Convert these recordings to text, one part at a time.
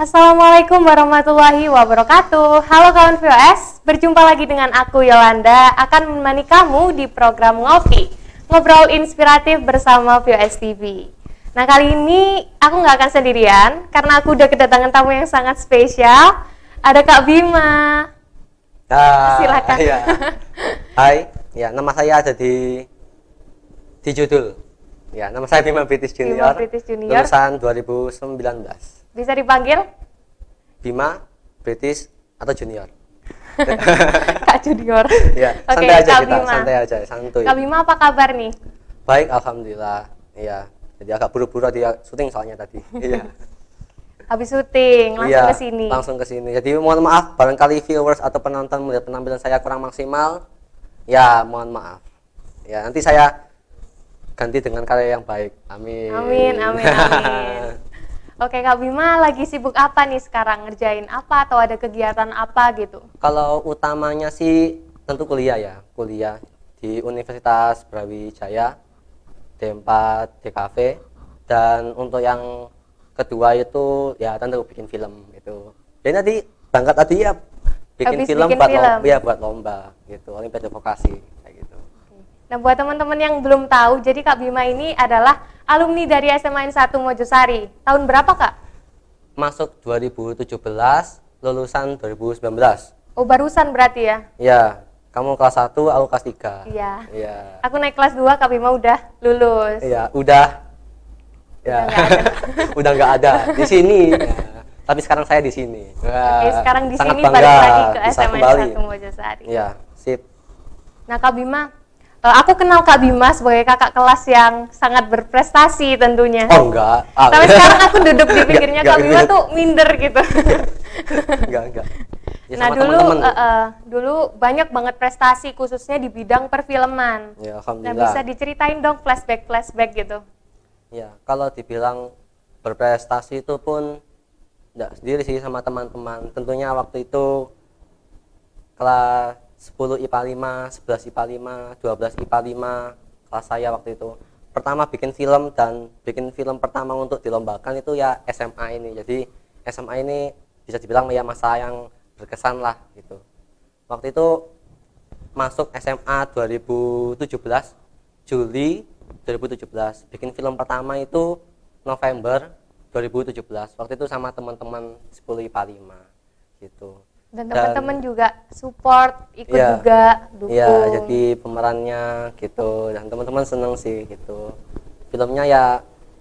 Assalamualaikum warahmatullahi wabarakatuh. Halo kawan VOS, berjumpa lagi dengan aku Yolanda akan menemani kamu di program Ngopi, ngobrol inspiratif bersama VOS TV. Nah kali ini aku nggak akan sendirian karena aku udah kedatangan tamu yang sangat spesial. Ada Kak Bima. Silakan. Ya. Hai, ya nama saya ada di judul. Ya, nama saya Bima British Junior. Bima British Junior. Lulusan 2019. Bisa dipanggil Bima British atau Junior. Kak Junior. Ya, Oke, santai aja Kak kita, Bima. santai aja, santuy. Kak Bima apa kabar nih? Baik, alhamdulillah. Iya. Jadi agak buru-buru dia syuting soalnya tadi. Iya. Habis syuting langsung Iya, ke sini. langsung ke sini. Jadi mohon maaf barangkali viewers atau penonton melihat penampilan saya kurang maksimal. Ya, mohon maaf. Ya, nanti saya ganti dengan karya yang baik. Amin. Amin, amin, amin. Oke, Kak Bima lagi sibuk apa nih sekarang? Ngerjain apa atau ada kegiatan apa gitu? Kalau utamanya sih tentu kuliah ya. Kuliah di Universitas Brawijaya, D4, DKV. Dan untuk yang kedua itu ya tentu bikin film gitu. Jadi nanti berangkat tadi ya bikin Habis film bikin buat film. lomba, ya buat lomba gitu. Olimpiade vokasi kayak gitu. Nah, buat teman-teman yang belum tahu, jadi Kak Bima ini adalah alumni dari SMA N 1 Mojosari. Tahun berapa, Kak? Masuk 2017, lulusan 2019. Oh, barusan berarti ya? Ya, kamu kelas 1, aku kelas 3. Iya. Iya. Aku naik kelas 2, Kak Bima udah lulus. Iya, udah. Ya. Udah nggak ada di sini. Ya. Tapi sekarang saya di sini. Oke, sekarang di sangat sini bangga balik lagi ke bisa SMA kembali. N 1 Mojosari. Iya, sip. Nah, Kak Bima, aku kenal Kak Bima sebagai kakak kelas yang sangat berprestasi tentunya. Oh, enggak. Tapi sekarang aku duduk di pinggirnya Kak Bima Enggak. tuh minder gitu. Enggak. Ya, Nah sama dulu teman-teman. dulu banyak banget prestasi khususnya di bidang perfilman. Ya, Nah alhamdulillah. bisa diceritain dong flashback gitu. Ya, kalau dibilang berprestasi itu pun enggak sendiri sih sama teman-teman. Tentunya waktu itu kelas 10 IPA 5, 11 IPA 5, 12 IPA 5 kelas saya waktu itu. Pertama bikin film dan bikin film pertama untuk dilombakan itu ya SMA ini. Jadi SMA ini bisa dibilang ya masa yang berkesan lah gitu. Waktu itu masuk SMA 2017, Juli 2017. Bikin film pertama itu November 2017. Waktu itu sama teman-teman 10 IPA 5 gitu. Dan teman-teman juga support, ikut Iya. juga dukung. Iya, jadi pemerannya gitu dan teman-teman seneng sih gitu. Filmnya ya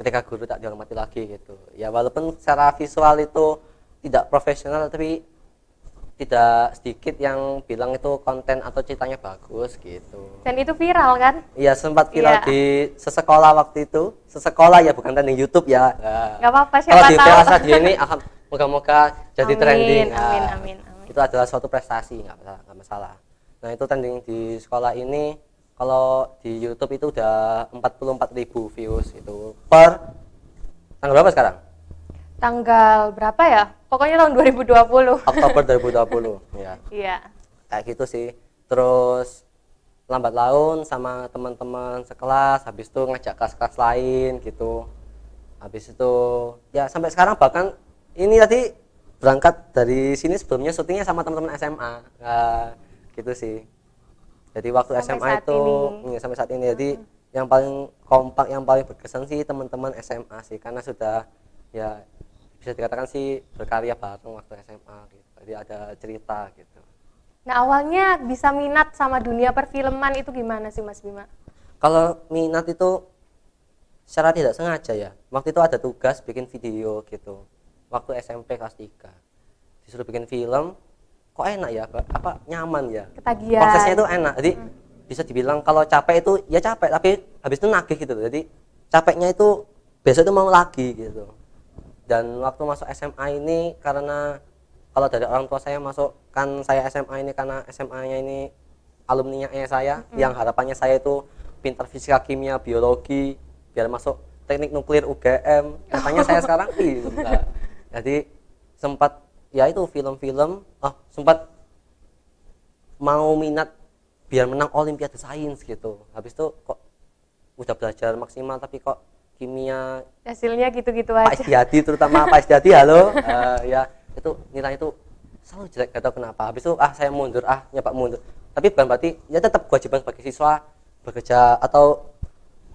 ketika guru tak dihormati lagi gitu. Ya walaupun secara visual itu tidak profesional tapi tidak sedikit yang bilang itu konten atau ceritanya bagus gitu. Dan itu viral kan? Iya, sempat viral Iya. di sesekolah waktu itu. Sesekolah ya, bukan trending YouTube ya. Nah, Gak apa-apa, kalau siapa di tahu. PLS Radio ini moga-moga jadi Amin, trending. amin, Nah, amin, amin. itu adalah suatu prestasi, nggak masalah. Nah, itu trending di sekolah ini. Kalau di YouTube itu udah 44.000 views itu per tanggal berapa sekarang? Tanggal berapa ya? Pokoknya tahun 2020. Oktober 2020 ya. Iya. Kayak gitu sih. Terus lambat laun sama teman-teman sekelas, habis itu ngajak kelas-kelas lain gitu. Habis itu ya sampai sekarang bahkan ini tadi berangkat dari sini sebelumnya syutingnya sama teman-teman SMA. Nah, gitu sih. Jadi waktu Sampai SMA saat itu ini. ya, sampai saat ini jadi yang paling kompak, yang paling berkesan sih teman-teman SMA sih karena sudah ya bisa dikatakan sih berkarya bareng waktu SMA gitu. Jadi ada cerita gitu. Nah awalnya bisa minat sama dunia perfilman itu gimana sih Mas Bima? Kalau minat itu secara tidak sengaja ya. Waktu itu ada tugas bikin video gitu. Waktu SMP kelas 3. Disuruh bikin film, kok enak ya, apa nyaman ya. Ketagihan. Prosesnya itu enak. Jadi bisa dibilang kalau capek itu ya capek, tapi habis itu nagih gitu. Jadi capeknya itu besok itu mau lagi gitu. Dan waktu masuk SMA ini karena kalau dari orang tua saya masukkan saya SMA ini karena SMA-nya ini alumninya ayah saya yang harapannya saya itu pintar fisika, kimia, biologi biar masuk teknik nuklir UGM. Katanya saya sekarang enggak. Jadi sempat ya itu film-film, sempat mau minat biar menang Olimpiade Sains gitu. Habis itu kok udah belajar maksimal tapi kok kimia, Hasilnya gitu-gitu Pak aja. Istiadi, terutama Pak Istiadi, halo, ya itu nilai itu selalu jelek, gak tahu kenapa. Habis itu saya mundur, nyoba mundur. Tapi bukan berarti ya tetap kewajiban sebagai siswa bekerja atau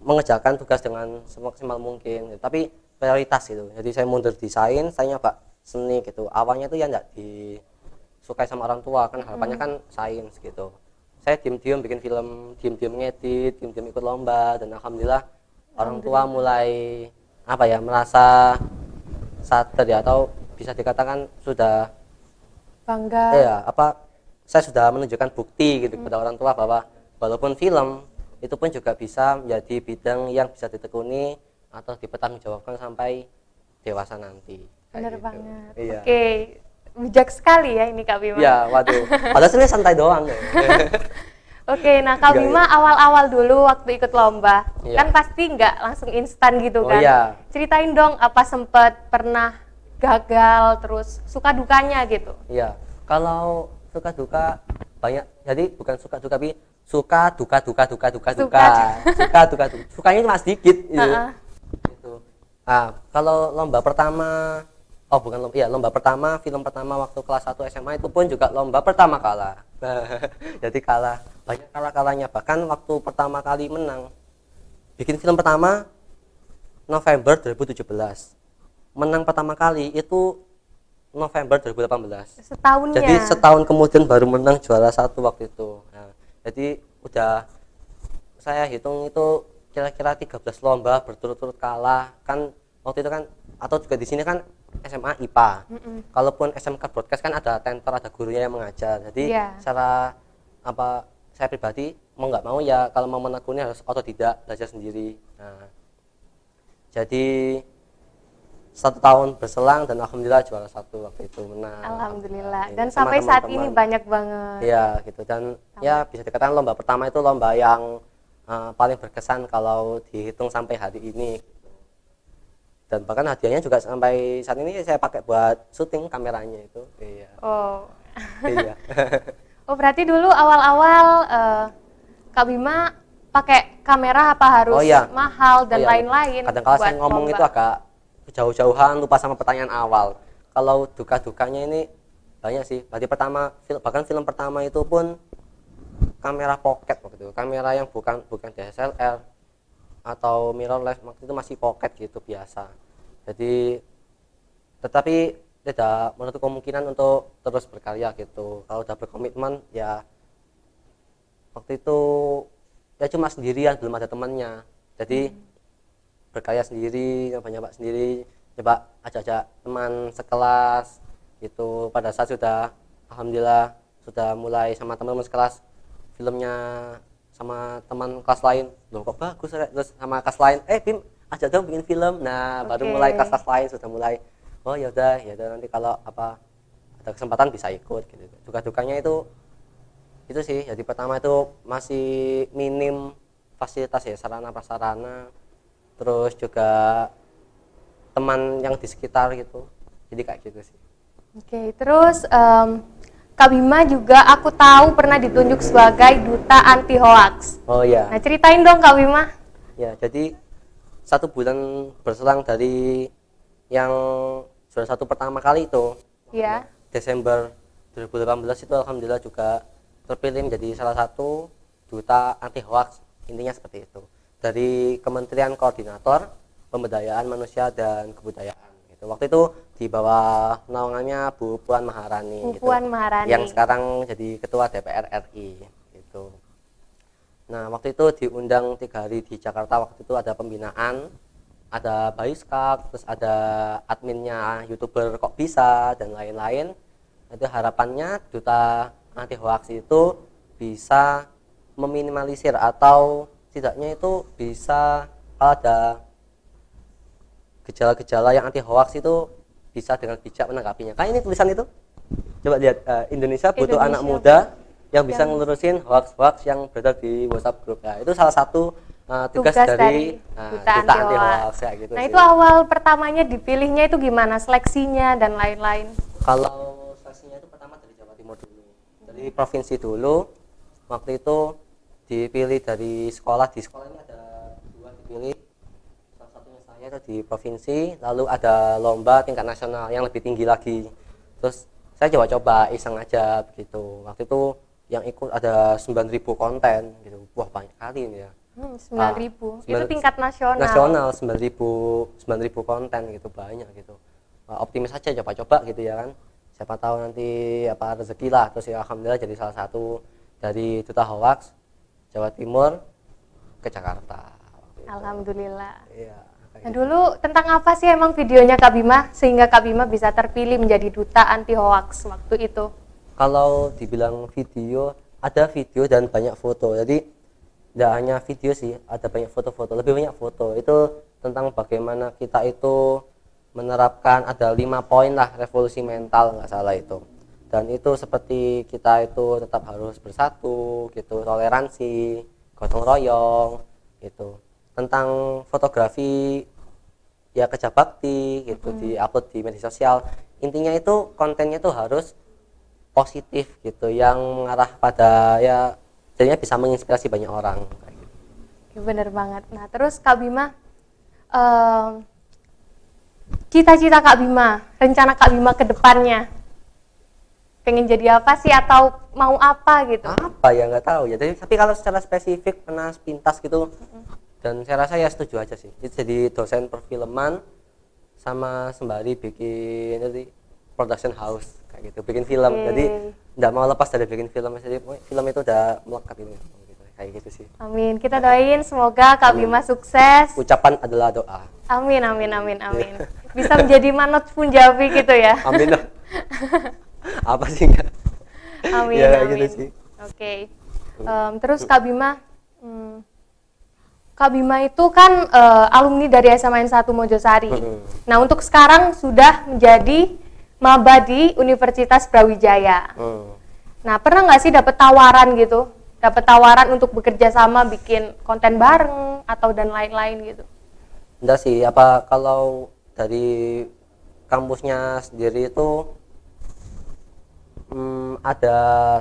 mengerjakan tugas dengan semaksimal mungkin, tapi prioritas gitu. Jadi saya mundur di sains, saya nyoba seni gitu. Awalnya itu ya enggak disukai sama orang tua, kan harapannya kan sains gitu. Saya diam-diam bikin film, diam-diam ngedit, diam-diam ikut lomba, dan alhamdulillah orang tua mulai apa ya, merasa sadar ya, atau bisa dikatakan sudah Bangga. ya apa, saya sudah menunjukkan bukti gitu kepada orang tua bahwa walaupun film itu pun juga bisa menjadi bidang yang bisa ditekuni atau dipertanggungjawabkan sampai dewasa nanti. Bener Gitu. banget. Iya. Oke, bijak sekali ya ini Kak Bima. Iya, waduh. Padahal sebenarnya santai doang. Oke, nah Kak Iya, Bima awal-awal dulu waktu ikut lomba, Iya. kan pasti nggak langsung instan gitu Oh, kan? iya. Ceritain dong apa sempet pernah gagal, terus suka dukanya gitu. Iya. Kalau suka duka banyak. Jadi bukan suka duka, tapi suka duka. Suka duka. Sukanya cuma sedikit gitu. Gitu. Kalau lomba pertama, lomba pertama, film pertama waktu kelas 1 SMA itu pun juga lomba pertama kalah. Jadi kalah, banyak kalah-kalahnya. Bahkan waktu pertama kali menang, bikin film pertama November 2017. Menang pertama kali itu November 2018. Setahunnya. Jadi setahun kemudian baru menang juara 1 waktu itu. Nah, jadi udah saya hitung itu kira-kira 13 lomba berturut-turut kalah. Kan waktu itu kan, atau juga di sini kan SMA IPA. Kalaupun SMK broadcast kan ada tentor, ada gurunya yang mengajar. Jadi secara apa, saya pribadi mau nggak mau ya kalau mau menekuni harus otodidak, belajar sendiri. Nah, jadi 1 tahun berselang dan alhamdulillah juara 1 waktu itu, menang. Alhamdulillah. Ya, Dan sama sampai saat teman-teman. ini banyak banget. Iya gitu, dan ya bisa dikatakan lomba pertama itu lomba yang paling berkesan kalau dihitung sampai hari ini. Dan bahkan hadiahnya juga sampai saat ini saya pakai buat syuting kameranya itu. Iya. Oh. Iya. Oh, berarti dulu awal-awal Kak Bima pakai kamera apa harus mahal dan lain-lain? Kadang-kala saya ngomong itu agak jauh-jauhan, lupa sama pertanyaan awal. Kalau duka-dukanya ini banyak sih. Berarti pertama, bahkan film pertama itu pun kamera pocket waktu itu. Kamera yang bukan DSLR atau mirrorless, waktu itu masih pocket gitu biasa. Jadi tetapi tidak menutup kemungkinan untuk terus berkarya gitu. Kalau udah berkomitmen ya, waktu itu ya cuma sendirian, belum ada temannya. Jadi berkarya sendiri, nyoba sendiri, coba ajak-ajak teman sekelas gitu. Pada saat sudah alhamdulillah sudah mulai sama teman-teman sekelas, filmnya sama teman kelas lain, loh kok bagus, terus sama kelas lain, Bim ajak dong bikin film. Nah, baru mulai kelas lain sudah mulai, oh ya udah nanti kalau apa ada kesempatan bisa ikut gitu. Duka-dukanya itu sih. Jadi pertama itu masih minim fasilitas ya, sarana prasarana, terus juga teman yang di sekitar gitu, jadi kayak gitu sih. Oke, terus Kak Bima juga aku tahu pernah ditunjuk sebagai duta anti hoax. Oh iya. Nah, ceritain dong Kak Bima. Ya, jadi 1 bulan berselang dari yang juara 1 pertama kali itu, Desember 2018 itu alhamdulillah juga terpilih menjadi salah satu duta anti hoax, intinya seperti itu, dari Kementerian Koordinator Pemberdayaan Manusia dan Kebudayaan gitu. Waktu itu di bawah naungannya Bu Puan Maharani, yang sekarang jadi Ketua DPR RI gitu. Nah, waktu itu diundang 3 hari di Jakarta. Waktu itu ada pembinaan, ada Baiskak, terus ada adminnya YouTuber Kok Bisa dan lain-lain. Itu harapannya duta anti hoax itu bisa meminimalisir atau setidaknya itu bisa, kalau ada gejala-gejala yang anti hoax itu bisa dengan bijak menanggapinya. Kayak ini tulisan itu, coba lihat, Indonesia butuh anak muda yang bisa ngelurusin hoax-hoax yang beredar di WhatsApp grup. Nah, itu salah satu tugas dari duta anti hoax ya, gitu. Nah, itu awal pertamanya dipilihnya itu gimana, seleksinya dan lain-lain? Kalau seleksinya itu pertama dari Jawa Timur dulu, dari provinsi dulu. Waktu itu dipilih dari sekolah. Di sekolah ini ada 2 dipilih, salah satunya itu di provinsi, lalu ada lomba tingkat nasional yang lebih tinggi lagi. Terus saya coba-coba iseng aja begitu. Waktu itu yang ikut ada 9.000 konten gitu. Wah, banyak kali ini ya. 9.000. Itu tingkat nasional. Nasional 9.000 konten gitu, banyak gitu. Optimis aja coba-coba gitu ya kan. Siapa tahu nanti apa rezeki lah. Terus ya alhamdulillah jadi salah satu dari Duta Hoax Jawa Timur ke Jakarta. Alhamdulillah. Iya. Nah, dulu tentang apa sih emang videonya Kak Bima sehingga Kak Bima bisa terpilih menjadi duta anti hoax waktu itu? Kalau dibilang video, ada video dan banyak foto. Jadi tidak hanya video sih, ada banyak foto-foto, lebih banyak foto. Itu tentang bagaimana kita itu menerapkan ada 5 poin lah revolusi mental, nggak salah itu. Dan itu seperti kita itu tetap harus bersatu, gitu, toleransi, gotong royong, gitu. Tentang fotografi ya kerja bakti gitu, di-upload di media sosial. Intinya itu kontennya itu harus positif gitu, yang mengarah pada ya jadinya bisa menginspirasi banyak orang kayak gitu. Ya, bener banget. Nah, terus Kak Bima, cita-cita Kak Bima, rencana Kak Bima ke depannya, pengen jadi apa sih atau mau apa gitu? Apa ya, nggak tahu ya. Tapi kalau secara spesifik pernah sepintas gitu, dan saya rasa ya setuju aja sih. Itu jadi dosen perfilman sama sembari bikin jadi production house kayak gitu, bikin film. Jadi nggak mau lepas dari bikin film. Jadi film itu udah melekat ini gitu, kayak gitu sih. Amin. Kita doain semoga Kak Bima sukses. Ucapan adalah doa. Amin, amin, amin, amin. Bisa menjadi manut Punjabi gitu ya. Amin. Apa sih enggak? Amin, ya, amin. gitu sih. Oke. Terus Kak Bima, Kak Bima itu kan alumni dari SMAN 1 Mojosari. Nah, untuk sekarang sudah menjadi maba di Universitas Brawijaya. Nah, pernah nggak sih dapat tawaran gitu? Dapat tawaran untuk bekerja sama bikin konten bareng atau dan lain-lain gitu? Enggak sih, apa kalau dari kampusnya sendiri itu ada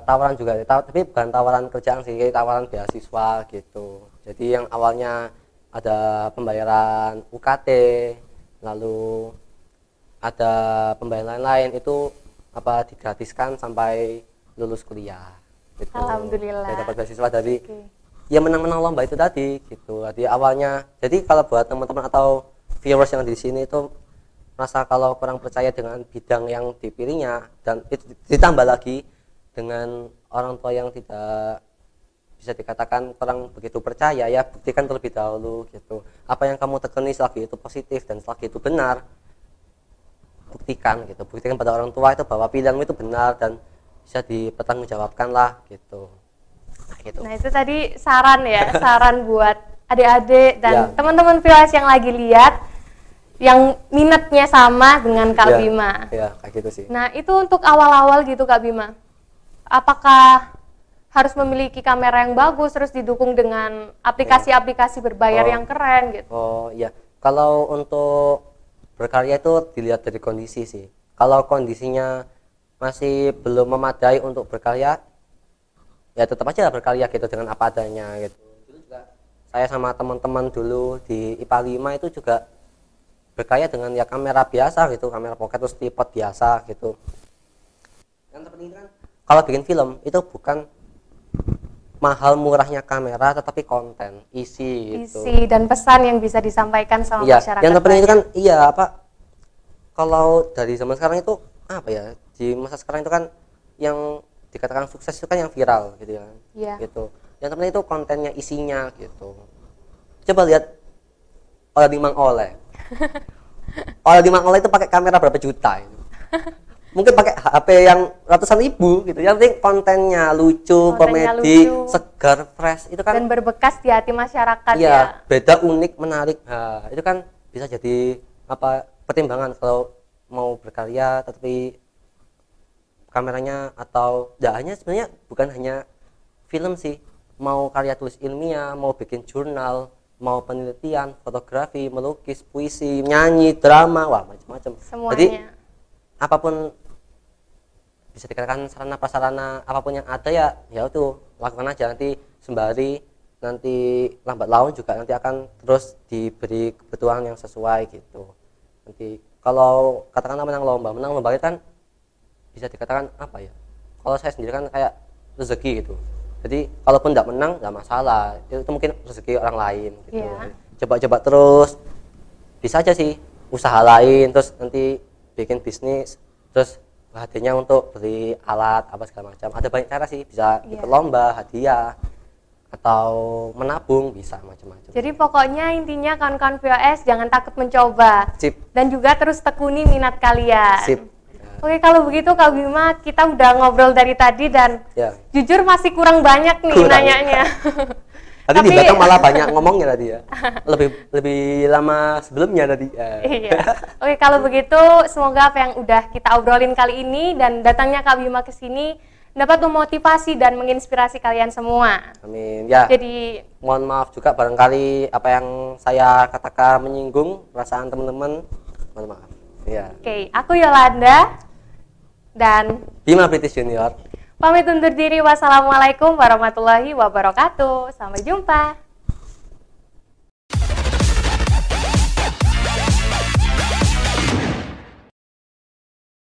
tawaran juga, tapi bukan tawaran kerjaan sih, tawaran beasiswa gitu. Jadi yang awalnya ada pembayaran UKT, lalu ada pembayaran lain itu apa digratiskan sampai lulus kuliah. Gitu. Alhamdulillah. Saya dapat beasiswa dari ya menang-menang lomba itu tadi gitu. Jadi awalnya, jadi kalau buat teman-teman atau viewers yang di sini itu merasa kalau kurang percaya dengan bidang yang dipilihnya dan itu ditambah lagi dengan orang tua yang tidak bisa dikatakan kurang begitu percaya, ya buktikan terlebih dahulu gitu. Apa yang kamu tekuni selagi itu positif dan selagi itu benar, buktikan gitu. Buktikan pada orang tua itu bahwa pilihanmu itu benar dan bisa dipertanggungjawabkan lah gitu. Gitu. Nah, itu tadi saran ya, saran buat adik-adik dan Ya. teman-teman viewers yang lagi lihat yang minatnya sama dengan Kak Ya, Bima. ya kayak gitu sih. Nah, itu untuk awal-awal gitu Kak Bima. Apakah harus memiliki kamera yang bagus terus didukung dengan aplikasi-aplikasi berbayar yang keren gitu? Oh iya, kalau untuk berkarya itu dilihat dari kondisi sih. Kalau kondisinya masih belum memadai untuk berkarya, ya tetap aja berkarya gitu dengan apa adanya gitu. Dulu juga saya sama teman-teman dulu di IPA 5 itu juga berkarya dengan ya kamera biasa gitu, kamera pocket terus tripod biasa gitu. Yang terpenting kan kalau bikin film itu bukan mahal murahnya kamera, tetapi konten, isi gitu. Isi dan pesan yang bisa disampaikan sama Iya, masyarakat. yang terpenting itu banyak. kan iya apa? Kalau dari zaman sekarang itu apa ya? Di masa sekarang itu kan yang dikatakan sukses itu kan yang viral gitu ya. Iya. Gitu. Yang terpenting itu kontennya, isinya gitu. Coba lihat Oleh Dimang Oleh. Oleh Dimang Oleh itu pakai kamera berapa juta itu. Mungkin pakai HP yang ratusan ribu gitu. Yang penting kontennya lucu, Kontennya komedi, lucu. segar, fresh. Itu kan Dan berbekas di hati masyarakat ya. iya, beda, unik, menarik. Nah, itu kan bisa jadi apa pertimbangan kalau mau berkarya, tetapi kameranya atau tidak hanya sebenarnya bukan hanya film sih, mau karya tulis ilmiah, mau bikin jurnal, mau penelitian, fotografi, melukis, puisi, nyanyi, drama, wah macam-macam. Semuanya. Jadi apapun bisa dikatakan sarana prasarana apapun yang ada ya itu lakukan aja, nanti sembari nanti lambat laun juga nanti akan terus diberi kebutuhan yang sesuai gitu. Nanti kalau katakanlah menang lomba itu kan bisa dikatakan apa ya, kalau saya sendiri kan kayak rezeki gitu. Jadi kalaupun tidak menang nggak masalah, itu mungkin rezeki orang lain gitu. Coba-coba terus, bisa aja sih usaha lain, terus nanti bikin bisnis, terus hadiahnya untuk beli alat apa segala macam. Ada banyak cara sih, bisa ikut lomba, hadiah, atau menabung, bisa macam-macam. Jadi pokoknya intinya kawan-kawan VOS jangan takut mencoba. Sip. Dan juga terus tekuni minat kalian. Sip. Oke, kalau begitu Kak Bima, kita udah ngobrol dari tadi dan jujur masih kurang banyak nih nanyanya. Tadi di belakang malah banyak ngomongnya tadi ya. Lebih lama sebelumnya tadi. Iya. Oke, kalau begitu semoga apa yang udah kita obrolin kali ini dan datangnya Kak Bima ke sini dapat memotivasi dan menginspirasi kalian semua. Amin. Ya. Jadi mohon maaf juga barangkali apa yang saya katakan menyinggung perasaan teman-teman. Mohon maaf. Ya. Oke, aku Yolanda dan Bima British Junior pamit undur diri. Wassalamualaikum warahmatullahi wabarakatuh. Sampai jumpa.